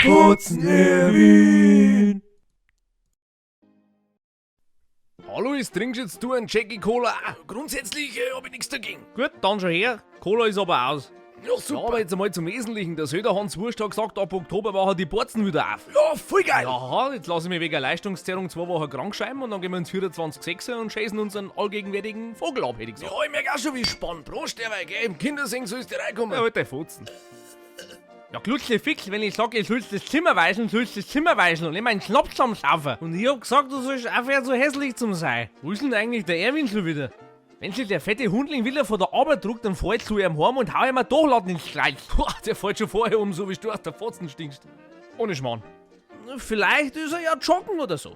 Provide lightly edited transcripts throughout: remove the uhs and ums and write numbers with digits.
Fotzen Erwin. Hallo, ich trinke jetzt du einen Jackie Cola. Grundsätzlich hab ich nichts dagegen. Gut, dann schon her. Cola ist aber aus. Ja, Ja, super. aber jetzt einmal zum Wesentlichen. Der Söder Hans Wurst hat gesagt, ab Oktober machen die Porzen wieder auf. Ja, voll geil. Aha, jetzt lasse ich mich wegen der Leistungszerrung 2 Wochen krank schreiben und dann gehen wir ins 24/6 und schießen unseren allgegenwärtigen Vogel ab, hätte ich gesagt. Ja, ich merk auch schon, wie spannend. Prost, derweil, gell? Im Kindersing sollst du reinkommen. Ja, halt dein Fotzen. Ja, Klutzle Fix, wenn ich sag, ich sollst das Zimmer weisen, sollst das Zimmer weisen und nicht meinen Schnaps saufen. Und ich hab gesagt, du sollst aufhören, so hässlich zu sein. Wo ist denn eigentlich der Erwin schon wieder? Wenn sich der fette Hundling wieder von der Arbeit druckt, dann fällt zu ihm heim und hau ihm ein Durchladen ins Kleid. Boah, der fällt schon vorher um, so wie du aus der Fotzen stinkst. Ohne Schmarrn. Vielleicht ist er ja joggen oder so.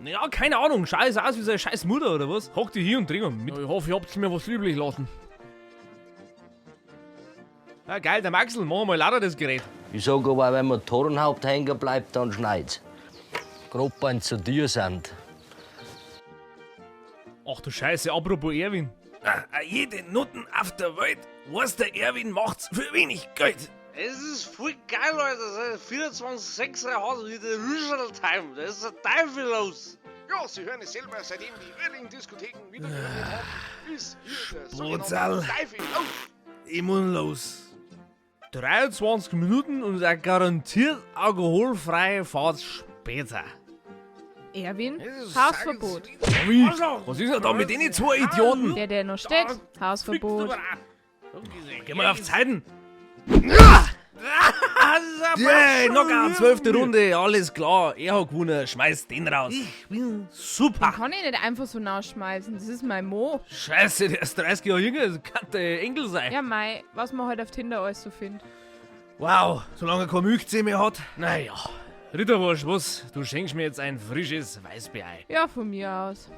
Ja, keine Ahnung, schau es aus wie seine scheiß Mutter oder was? Hock dich hier und trink mal mit. Ja, ich hoffe, ihr habt mir was üblich lassen. Ja, geil, der Maxel, mach mal lauter das Gerät. Ich sag aber, wenn man Turnhaupt hängen bleibt, dann schneit's. Grad wenn zu dir sind. Ach du Scheiße, apropos Erwin. Jede Nutten auf der Welt weiß, der Erwin macht's für wenig Geld. Es ist voll geil, Leute. 24/6 hat wieder Rüschel-Time. Da ist der Teufel los. Ja, Sie hören es selber, seitdem die Irling-Diskotheken wieder geöffnet haben, ist hier der Brutal. sogenannte Teufel auf. Ich muss los. 23 Minuten und eine garantiert alkoholfreie Fahrt später. Erwin, Hausverbot. Wie? Was ist denn da mit den zwei Idioten? Der noch steht, Hausverbot. Geh mal auf Zeiten. Yeah, Knockout, 12. Runde, alles klar. Er hat gewonnen, schmeiß den raus. Ich bin super. Kann ich nicht einfach so nachschmeißen, das ist mein Mo. Scheiße, der ist 30 Jahre jünger, das kann der Enkel sein. Ja, Mai, was man halt auf Tinder alles so findet. Wow, solange er keine Milchzähne mehr hat. Naja, Ritterwurst, was? Du schenkst mir jetzt ein frisches Weißbier. Ja, von mir aus.